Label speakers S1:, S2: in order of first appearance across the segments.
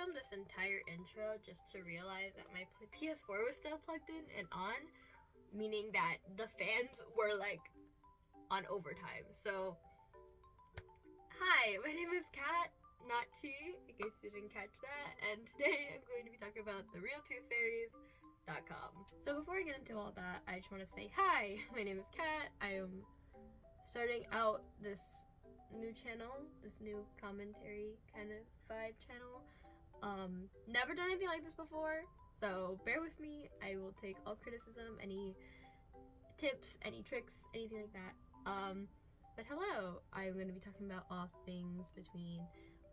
S1: filmed this entire intro just to realize that my PS4 was still plugged in and on, meaning that the fans were like on overtime. So, hi, my name is Kat, not Chi, in case you didn't catch that, and today I'm going to be talking about therealtwofairies.com. So before I get into all that, I just want to say hi, my name is Kat. I am starting out this new channel, this new commentary kind of vibe channel. Never done anything like this before, so bear with me. I will take all criticism, any tips, any tricks, anything like that. But hello, I'm going to be talking about all things between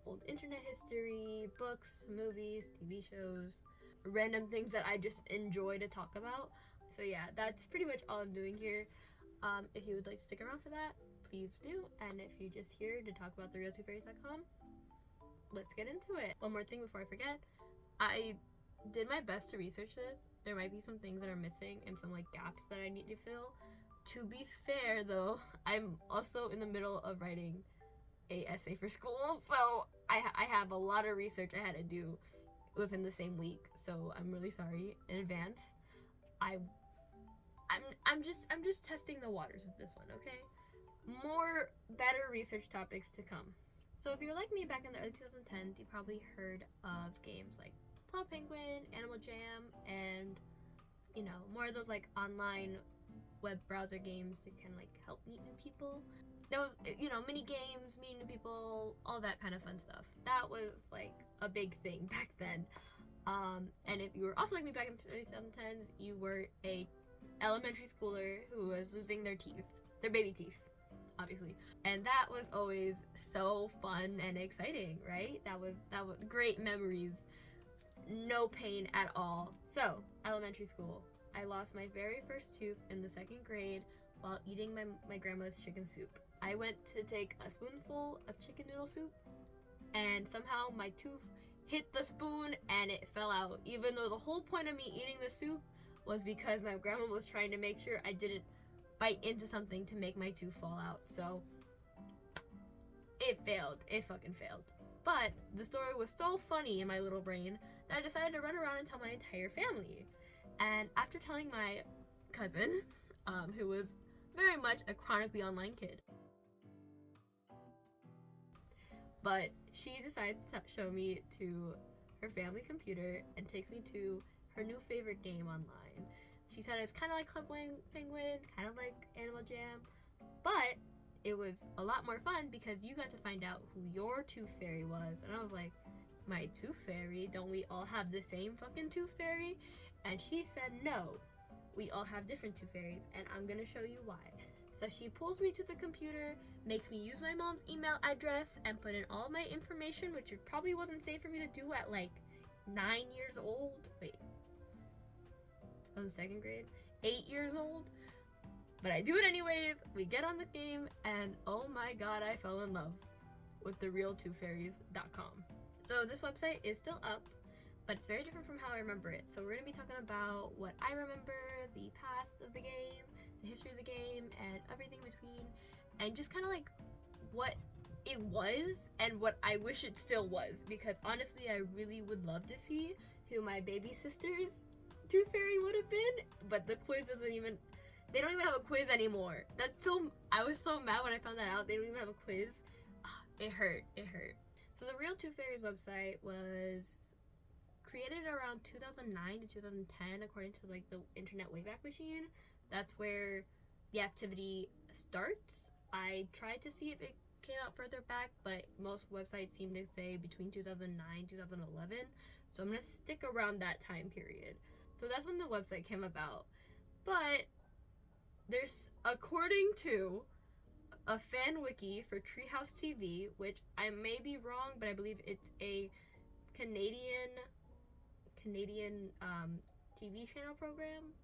S1: old internet history, books, movies, TV shows, random things that I just enjoy to talk about. So yeah, that's pretty much all I'm doing here. If you would like to stick around for that, please do. And if you're just here to talk about therealtwofairies.com, let's get into it. One more thing before I forget, I did my best to research this. There might be some things that are missing and some like gaps that I need to fill. To be fair though, I'm also in the middle of writing a essay for school, so I have a lot of research I had to do within the same week. So I'm really sorry in advance. I'm just testing the waters with this one, okay? More better research topics to come. So if you're like me back in the early 2010s, you probably heard of games like Plum Penguin, Animal Jam, and you know, more of those like online web browser games to kind of like help meet new people. There was, you know, mini games, meeting new people, all that kind of fun stuff. That was like a big thing back then. And if you were also like me back in the 2010s, you were a elementary schooler who was losing their teeth, their baby teeth, obviously. And that was always so fun and exciting, right? That was great memories. No pain at all. So, elementary school. I lost my very first tooth in the 2nd grade while eating my grandma's chicken soup. I went to take a spoonful of chicken noodle soup and somehow my tooth hit the spoon and it fell out, even though the whole point of me eating the soup was because my grandma was trying to make sure I didn't bite into something to make my tooth fall out. So it failed. It fucking failed. But the story was so funny in my little brain that I decided to run around and tell my entire family. And after telling my cousin, who was very much a chronically online kid, but she decides to show me to her family computer and takes me to her new favorite game online. She said it's kind of like Club Penguin, kind of like Animal Jam, but it was a lot more fun because you got to find out who your tooth fairy was. And I was like, my tooth fairy? Don't we all have the same fucking tooth fairy? And she said, no, we all have different tooth fairies, and I'm gonna show you why. So she pulls me to the computer, makes me use my mom's email address and put in all my information, which it probably wasn't safe for me to do at like 9 years old. Wait, I was in 2nd grade? 8 years old? But I do it anyways. We get on the game, and oh my god, I fell in love with therealtwofairies.com. So this website is still up, but it's very different from how I remember it. So we're going to be talking about what I remember, the past of the game, the history of the game, and everything in between, and just kind of like what it was and what I wish it still was, because honestly I really would love to see who my baby sister's tooth fairy would have been, but the quiz doesn't even, they don't even have a quiz anymore. I was so mad when I found that out. They don't even have a quiz. It hurt. So the Real Tooth Fairies website was created around 2009 to 2010, according to like the Internet Wayback Machine. That's where the activity starts. I tried to see if it came out further back, but most websites seem to say between 2009 2011. So I'm gonna stick around that time period. So that's when the website came about. But there's, according to a fan wiki for Treehouse TV, which I may be wrong, but I believe it's a Canadian TV channel program,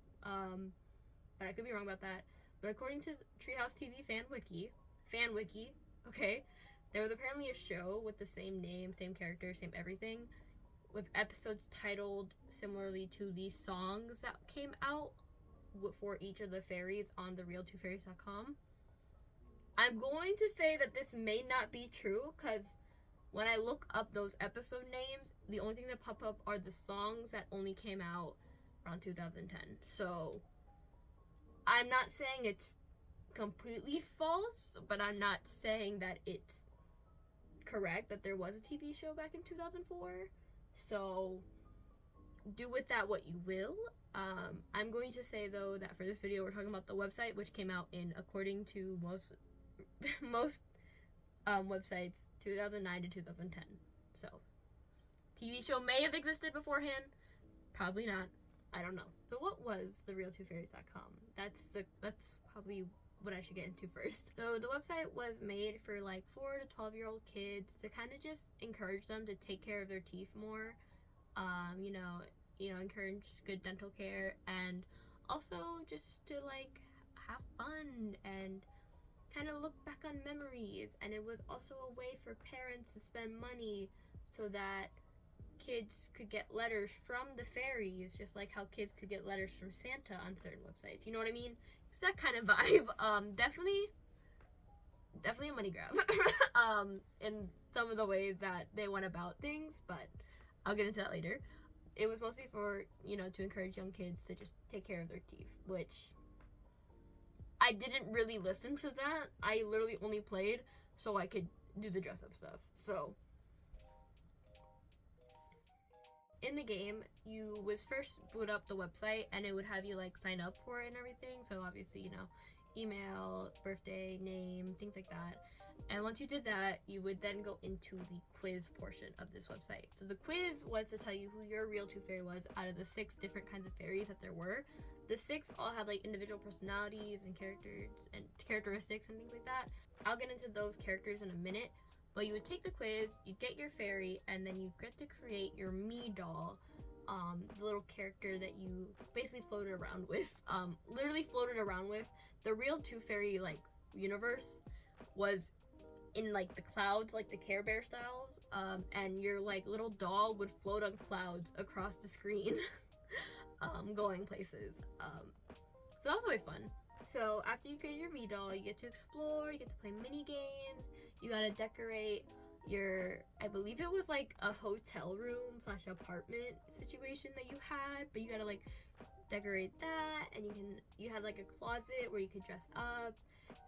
S1: but I could be wrong about that. But according to Treehouse TV fan wiki, okay, there was apparently a show with the same name, same character, same everything, with episodes titled similarly to the songs that came out for each of the fairies on therealtwofairies.com. I'm going to say that this may not be true because when I look up those episode names, the only thing that pop up are the songs that only came out around 2010. So I'm not saying it's completely false, but I'm not saying that it's correct that there was a TV show back in 2004. So do with that what you will. I'm going to say though that for this video we're talking about the website, which came out in, according to most websites, 2009 to 2010. So TV show may have existed beforehand, probably not. I don't know. So what was the real2fairies.com? That's probably what I should get into first. So the website was made for like 4 to 12-year-old kids to kind of just encourage them to take care of their teeth more. Encourage good dental care, and also just to like have fun and kind of look back on memories. And it was also a way for parents to spend money so that kids could get letters from the fairies, just like how kids could get letters from Santa on certain websites. You know what I mean? It's that kind of vibe. Definitely a money grab. In some of the ways that they went about things, but I'll get into that later. It was mostly for, to encourage young kids to just take care of their teeth, which I didn't really listen to that. I literally only played so I could do the dress up stuff. So in the game, you would first boot up the website and it would have you like sign up for it and everything. So obviously, email, birthday, name, things like that. And once you did that, you would then go into the quiz portion of this website. So the quiz was to tell you who your real tooth fairy was out of the 6 different kinds of fairies that there were. The 6 all had like individual personalities and characters and characteristics and things like that. I'll get into those characters in a minute. But you would take the quiz, you get your fairy, and then you get to create your me doll, the little character that you basically floated around with. Literally floated around with. The real Tooth Fairy like universe was in like the clouds, like the Care Bear styles, and your like little doll would float on clouds across the screen, going places. So that was always fun. So after you create your me doll, you get to explore, you get to play mini games, you gotta decorate your, I believe it was like a hotel room / apartment situation that you had, but you gotta like decorate that, and you had like a closet where you could dress up,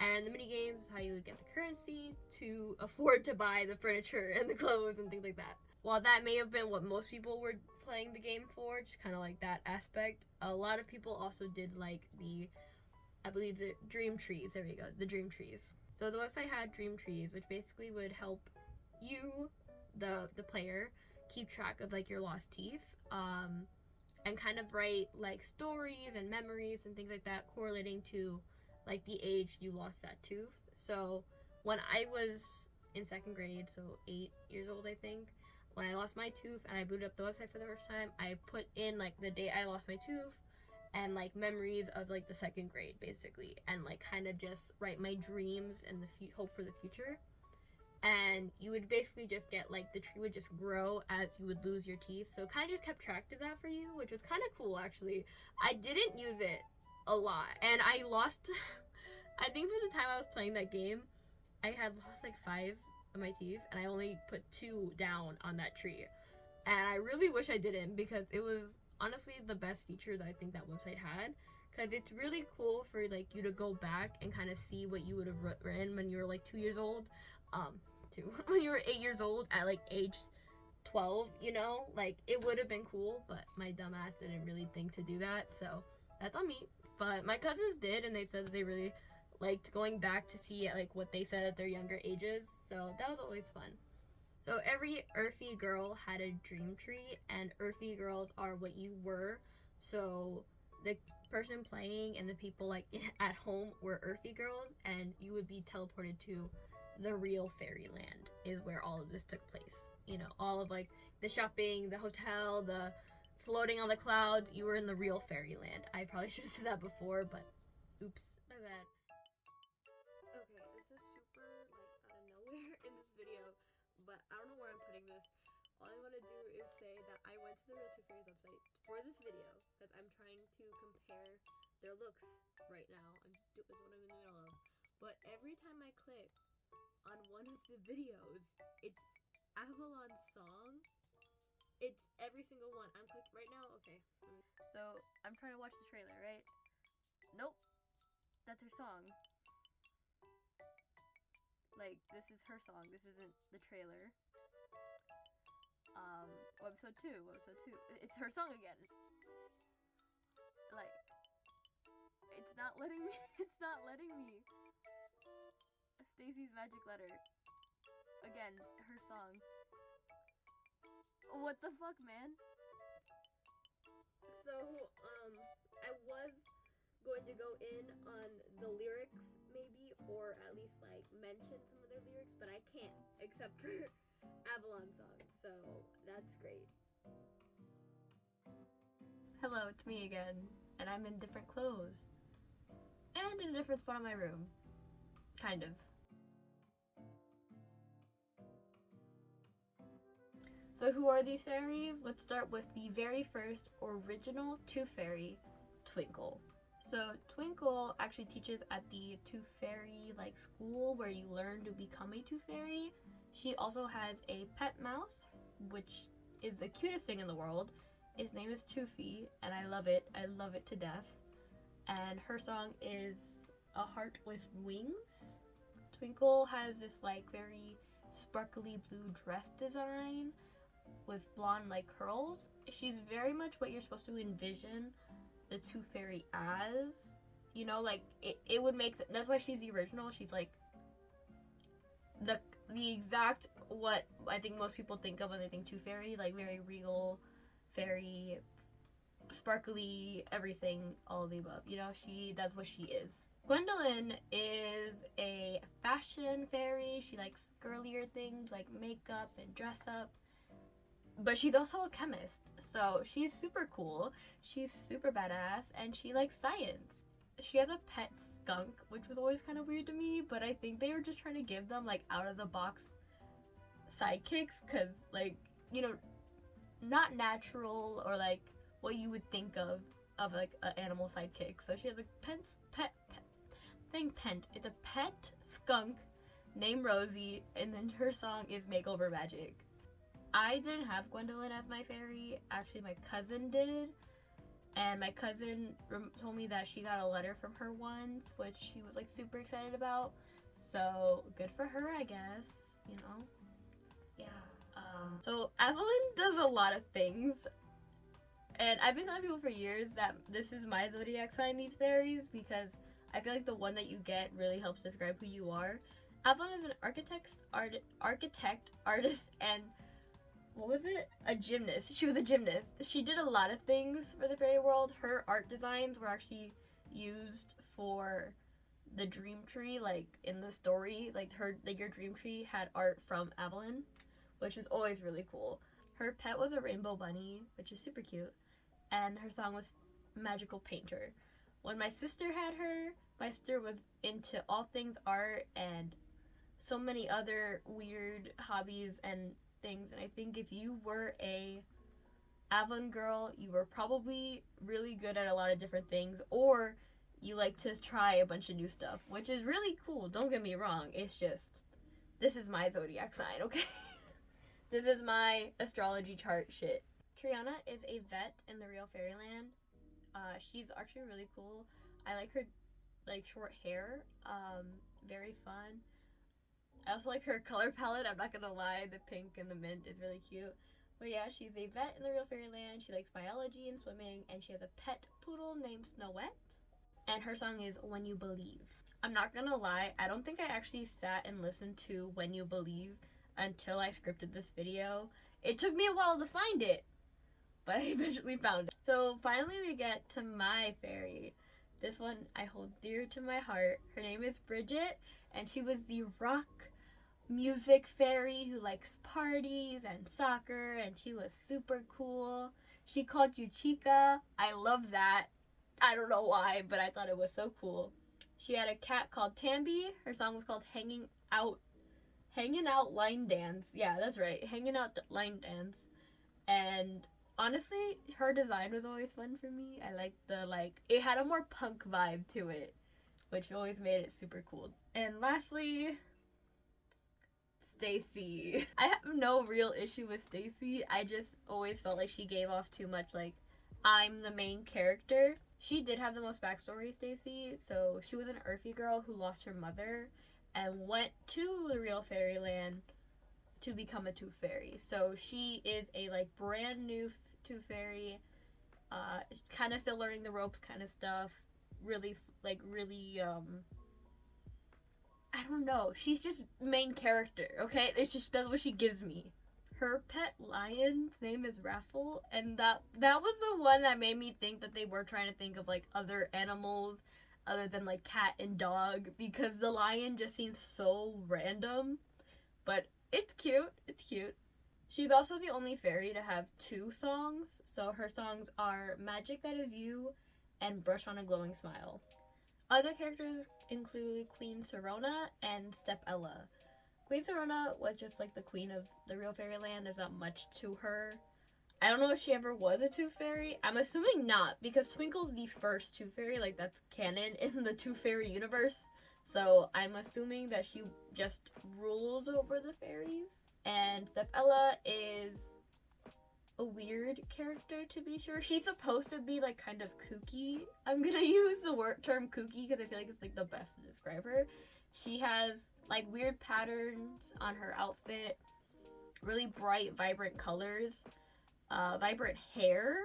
S1: and the mini games, how you would get the currency to afford to buy the furniture and the clothes and things like that. While that may have been what most people were playing the game for, just kind of like that aspect, a lot of people also did like I believe the dream trees. There we go, the dream trees. So the website had dream trees, which basically would help you, the player, keep track of like your lost teeth, and kind of write like stories and memories and things like that correlating to like the age you lost that tooth. So when I was in 2nd grade, so 8 years old I think, when I lost my tooth and I booted up the website for the first time, I put in like the day I lost my tooth and like memories of like the 2nd grade basically, and like kind of just write my dreams and the hope for the future. And you would basically just get like the tree would just grow as you would lose your teeth, so it kind of just kept track of that for you, which was kind of cool actually. I didn't use it a lot, and I lost I think for the time I was playing that game, I had lost like 5 of my teeth, and I only put 2 down on that tree. And I really wish I didn't, because it was honestly the best feature that I think that website had, because it's really cool for like you to go back and kind of see what you would have written when you were like 2 years old, when you were 8 years old at like age 12, like it would have been cool, but my dumb ass didn't really think to do that, so that's on me. But my cousins did, and they said that they really liked going back to see like what they said at their younger ages, so that was always fun. So every Earthy girl had a dream tree, and Earthy girls are what you were. So the person playing and the people like at home were Earthy girls, and you would be teleported to the real fairyland, is where all of this took place. All of like the shopping, the hotel, the floating on the clouds, you were in the real fairyland. I probably should have said that before, but oops, my bad. Okay, this is super like out of nowhere in this video, but I don't know where I'm putting this. All I want to do is say that I went to the Real Two Fairies website for this video because I'm trying to compare their looks right now. Is what I'm in the middle of. But every time I click on one of the videos, it's Avalon song. It's every single one. I'm clicking right now. Okay. So I'm trying to watch the trailer, right? Nope. That's her song. Like, this is her song. This isn't the trailer. Webisode 2. It's her song again. Like, it's not letting me. It's not letting me. Stacy's Magic Letter. Again, her song. What the fuck, man? So, I was going to go in on the lyrics, maybe, or at least, like, mention some of their lyrics, but I can't, except for Avalon song, so that's great. Hello, it's me again, and I'm in different clothes. And in a different spot in my room. Kind of. So who are these fairies? Let's start with the very first original Tooth Fairy, Twinkle. So Twinkle actually teaches at the Tooth Fairy like school where you learn to become a Tooth Fairy. She also has a pet mouse, which is the cutest thing in the world. His name is Toofy, and I love it. I love it to death. And her song is A Heart with Wings. Twinkle has this like very sparkly blue dress design with blonde like curls. She's very much what you're supposed to envision the Tooth Fairy as. You know, like it would make sense. That's why she's the original. She's like the exact what I think most people think of when they think Tooth Fairy, like very regal, very sparkly, everything, all of the above. You know, that's what she is. Gwendolyn is a fashion fairy. She likes girlier things like makeup and dress up. But she's also a chemist, so she's super cool. She's super badass, and she likes science. She has a pet skunk, which was always kind of weird to me, but I think they were just trying to give them like out of the box sidekicks, because like, you know, not natural or like what you would think of like an animal sidekick. So she has a it's a pet skunk named Rosie, and then her song is Makeover Magic. I didn't have Gwendolyn as my fairy. Actually, my cousin did. And my cousin told me that she got a letter from her once, which she was like super excited about. So good for her, I guess, you know? Yeah. So Evelyn does a lot of things. And I've been telling people for years that this is my zodiac sign, these fairies, because I feel like the one that you get really helps describe who you are. Evelyn is an architect, artist, and what was it? A gymnast. She was a gymnast. She did a lot of things for the fairy world. Her art designs were actually used for the dream tree, like in the story. Like your dream tree had art from Evelyn, which is always really cool. Her pet was a rainbow bunny, which is super cute, and her song was Magical Painter. When my sister had her, my sister was into all things art and so many other weird hobbies and things, and I think if you were a Avalon girl, you were probably really good at a lot of different things, or you like to try a bunch of new stuff, which is really cool. Don't get me wrong. It's just, this is my zodiac sign, okay? This is my astrology chart shit. Triana is a vet in the real Fairyland. She's actually really cool. I like her like short hair. Very fun. I also like her color palette. I'm not gonna lie, the pink and the mint is really cute. But yeah, she's a vet in the real Fairyland. She likes biology and swimming, and she has a pet poodle named Snowette. And her song is When You Believe. I'm not gonna lie, I don't think I actually sat and listened to When You Believe until I scripted this video. It took me a while to find it, but I eventually found it. So finally we get to my fairy. This one I hold dear to my heart. Her name is Bridget, and she was the rock music fairy who likes parties and soccer, and she was super cool. She called you Chica. I love that. I don't know why, but I thought it was so cool. She had a cat called Tambi. Her song was called Hanging Out Line Dance. Yeah, that's right. Hanging Out Line Dance. And honestly, her design was always fun for me. I liked it had a more punk vibe to it, which always made it super cool. And lastly, Stacy. I have no real issue with Stacy. I just always felt like she gave off too much like, I'm the main character. She did have the most backstory, Stacy. So she was an Earthy girl who lost her mother and went to the real fairyland to become a tooth fairy. So she is a like brand new tooth fairy, kind of still learning the ropes kind of stuff. Really I don't know. She's just main character, okay? It's just that's what she gives me. Her pet lion's name is Raffle, and that was the one that made me think that they were trying to think of like other animals other than like cat and dog, because the lion just seems so random. But it's cute. It's cute. She's also the only fairy to have 2 songs. So her songs are Magic That Is You and Brush on a Glowing Smile. Other characters include Queen Serona and Step Ella. Queen Serona was just like the queen of the real fairyland. There's not much to her. I don't know if she ever was a tooth fairy. I'm assuming not, because Twinkle's the first tooth fairy. Like, that's canon in the tooth fairy universe. So I'm assuming that she just rules over the fairies. And Step Ella is a weird character, to be sure. She's supposed to be like kind of kooky. I'm gonna use the term kooky because I feel like it's like the best to describe her. She has like weird patterns on her outfit, really bright, vibrant colors, vibrant hair,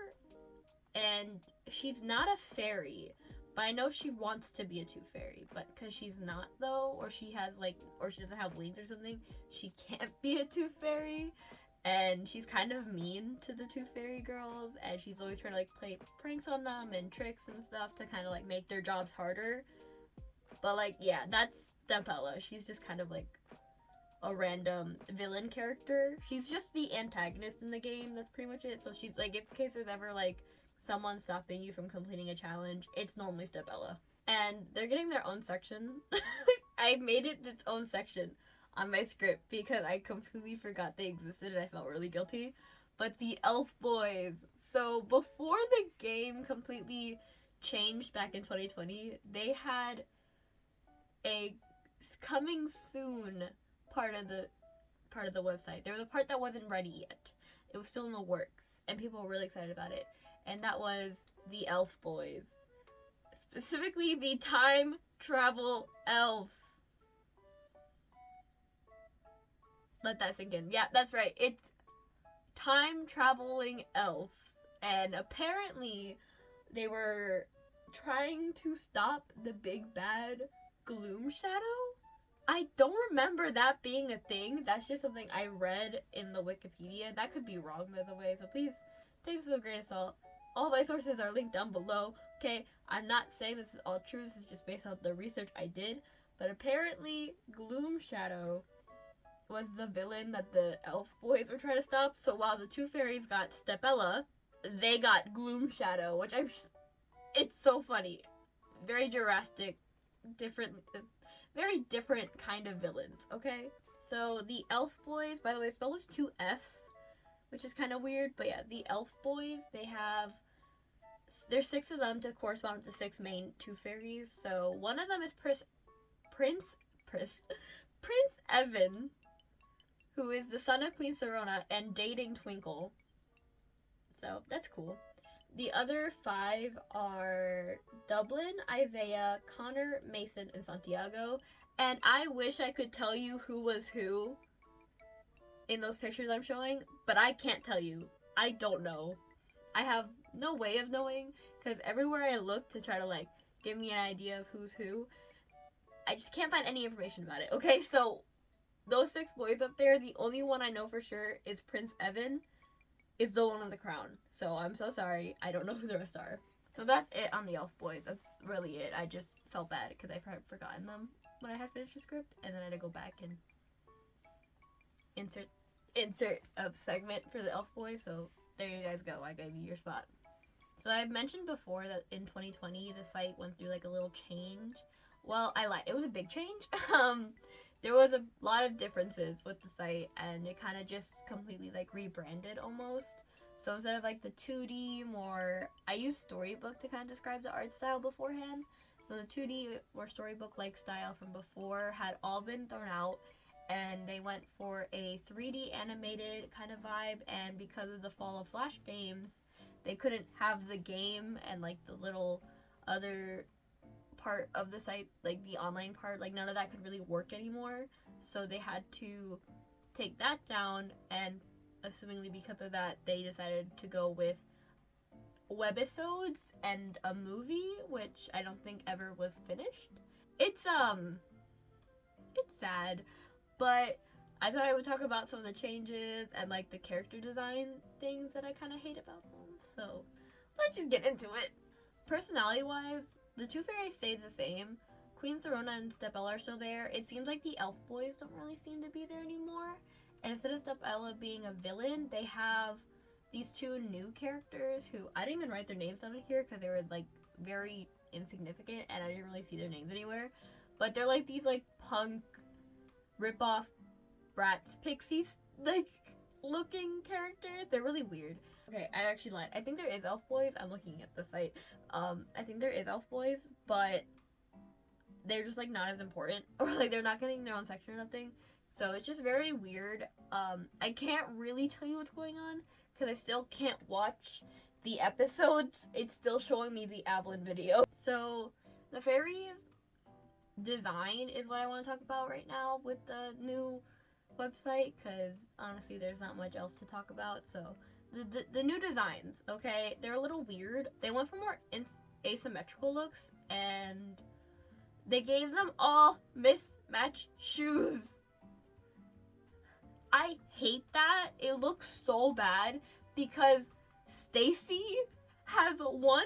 S1: and she's not a fairy. But I know she wants to be a tooth fairy, but because she's not though, or she doesn't have wings or something, she can't be a tooth fairy. And she's kind of mean to the tooth fairy girls, and she's always trying to like play pranks on them and tricks and stuff to kind of like make their jobs harder. But like, yeah, that's Stepella. She's just kind of like a random villain character. She's just the antagonist in the game. That's pretty much it. So she's like, in case there's ever like someone stopping you from completing a challenge, it's normally Stepella. And they're getting their own section. I made it its own section on my script because I completely forgot they existed and I felt really guilty. But the elf boys. So before the game completely changed back in 2020, they had a coming soon part of the website. They were the part that wasn't ready yet. It was still in the works and people were really excited about it. And that was the elf boys. Specifically the time travel elves. Let that sink in. Yeah, that's right. It's time traveling elves. And apparently they were trying to stop the big bad Gloom Shadow. I don't remember that being a thing. That's just something I read in the Wikipedia. That could be wrong, by the way. So please take this with a grain of salt. All my sources are linked down below. Okay, I'm not saying this is all true. This is just based on the research I did. But apparently, Gloom Shadow was the villain that the elf boys were trying to stop. So while the two fairies got Stepella, they got Gloom Shadow, which it's so funny. Very drastic, very different kind of villains, okay? So the elf boys, by the way, spelled with 2 F's, which is kind of weird, but yeah, the elf boys, there's 6 of them to correspond with the 6 main two fairies. So one of them is Prince Evan, who is the son of Queen Serona and dating Twinkle. So that's cool. The other 5 are Dublin, Isaiah, Connor, Mason, and Santiago. And I wish I could tell you who was who in those pictures I'm showing, but I can't tell you. I don't know. I have no way of knowing, because everywhere I look to try to like give me an idea of who's who, I just can't find any information about it. Okay, so those 6 boys up there, the only one I know for sure is Prince Evan, is the one with the crown. So I'm so sorry, I don't know who the rest are. So that's it on the elf boys. That's really it. I just felt bad because I had forgotten them when I had finished the script, and then I had to go back and insert a segment for the elf boys. So there you guys go. I gave you your spot. So I've mentioned before that in 2020 the site went through like a little change. Well, I lied. It was a big change. There was a lot of differences with the site, and it kind of just completely like rebranded almost. So instead of like the 2D more, I used Storybook to kind of describe the art style beforehand. So the 2D or Storybook like style from before had all been thrown out, and they went for a 3D animated kind of vibe, and because of the fall of Flash games, they couldn't have the game and like the little other part of the site, like the online part, like none of that could really work anymore. So they had to take that down, and assumingly because of that, they decided to go with webisodes and a movie, which I don't think ever was finished. It's sad, but I thought I would talk about some of the changes and like the character design things that I kind of hate about them. So let's just get into it. Personality wise, the two fairies stayed the same. Queen Serona and Stepella are still there. It seems like the elf boys don't really seem to be there anymore. And instead of Stepella being a villain, they have these two new characters who I didn't even write their names down here because they were like very insignificant and I didn't really see their names anywhere. But they're like these like punk rip-off Bratz Pixies like looking characters. They're really weird. Okay, I actually lied. I think there is elf boys. I'm looking at the site. I think there is elf boys, but they're just like not as important, or like they're not getting their own section or nothing. So it's just very weird. I can't really tell you what's going on because I still can't watch the episodes. It's still showing me the Avalon video. So the fairies design is what I want to talk about right now with the new website, because honestly there's not much else to talk about. So the new designs, okay, they're a little weird. They went for more asymmetrical looks, and they gave them all mismatched shoes. I hate that. It looks so bad because Stacy has one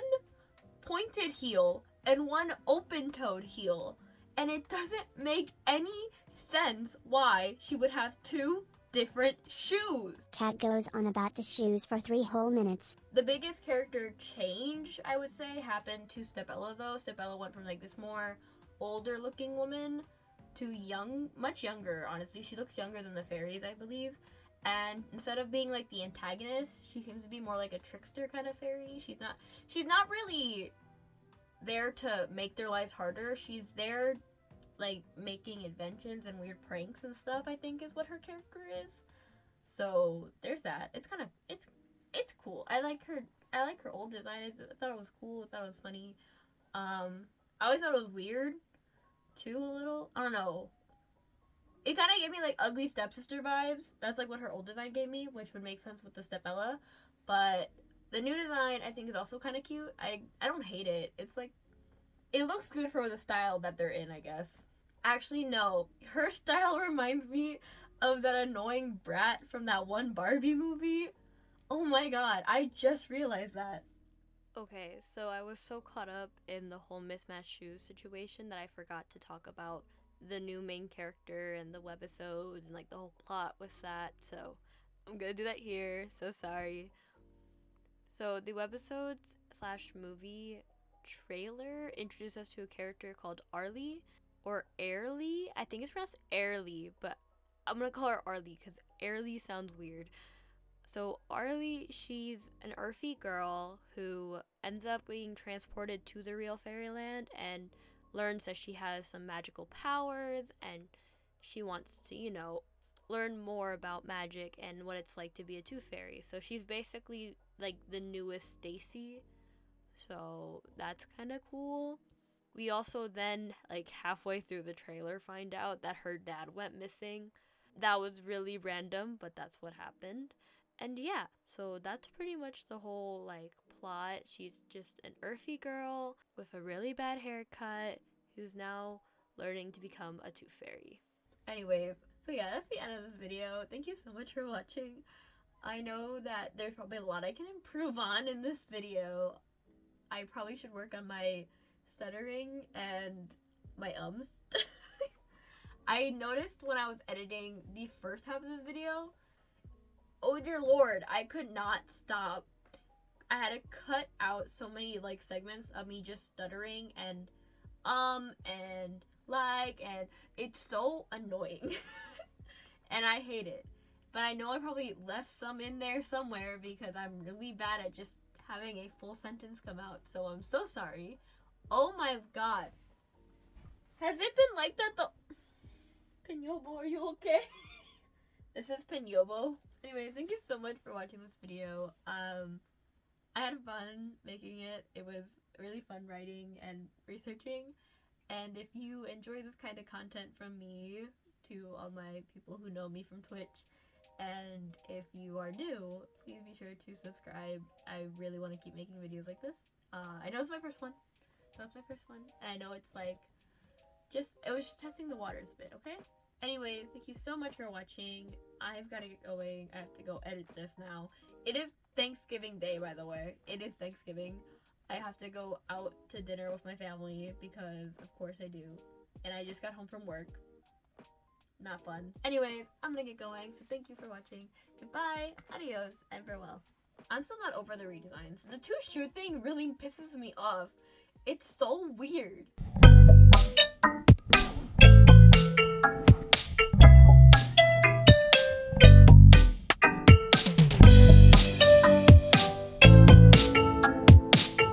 S1: pointed heel and one open-toed heel, and it doesn't make any sense why she would have two different shoes.
S2: Cat goes on about the shoes for 3 whole minutes.
S1: The biggest character change, I would say, happened to Stepella though. Stepella went from like this more older looking woman to much younger, honestly. She looks younger than the fairies, I believe. And instead of being like the antagonist, she seems to be more like a trickster kind of fairy. She's not really there to make their lives harder. She's there like making inventions and weird pranks and stuff, I think is what her character is. So there's that. It's cool. I like her old design. I thought it was cool. I thought it was funny. I always thought it was weird too, a little. I don't know. It kind of gave me like ugly stepsister vibes. That's like what her old design gave me, which would make sense with the Stepella. But the new design I think is also kind of cute. I don't hate it. It's like, it looks good for the style that they're in, I guess. Actually, no. Her style reminds me of that annoying brat from that one Barbie movie. Oh my god, I just realized that.
S3: Okay, so I was so caught up in the whole mismatched shoes situation that I forgot to talk about the new main character and the webisodes and like the whole plot with that. So I'm gonna do that here. So sorry. So the webisodes / movie trailer introduced us to a character called Arlie or Airly. I think it's pronounced Airly, but I'm gonna call her Arlie because Airly sounds weird. So Arlie, she's an earthy girl who ends up being transported to the real fairyland and learns that she has some magical powers, and she wants to, learn more about magic and what it's like to be a tooth fairy. So she's basically like the newest Stacy. So that's kind of cool. We also then, like halfway through the trailer, find out that her dad went missing. That was really random, but that's what happened. And yeah, so that's pretty much the whole like plot. She's just an earthy girl with a really bad haircut who's now learning to become a tooth fairy.
S1: Anyways, so yeah, that's the end of this video. Thank you so much for watching. I know that there's probably a lot I can improve on in this video. I probably should work on my stuttering and my ums. I noticed when I was editing the first half of this video, oh dear lord, I could not stop. I had to cut out so many like segments of me just stuttering and and it's so annoying. And I hate it. But I know I probably left some in there somewhere because I'm really bad at just having a full sentence come out. So I'm so sorry. Oh my god. Has it been like that the Pinobo, are you okay? This is Pinobo. Anyways, thank you so much for watching this video. I had fun making it. It was really fun writing and researching. And if you enjoy this kind of content from me, to all my people who know me from Twitch, and if you are new, please be sure to subscribe. I really want to keep making videos like this. I know it's my first one. That was my first one. And I know it's like, it was just testing the waters a bit, okay? Anyways, thank you so much for watching. I've got to get going. I have to go edit this now. It is Thanksgiving Day, by the way. It is Thanksgiving. I have to go out to dinner with my family because, of course, I do. And I just got home from work. Not fun. Anyways, I'm gonna get going, so thank you for watching. Goodbye, adios, and farewell. I'm still not over the redesigns. The two shoe thing really pisses me off. It's so weird.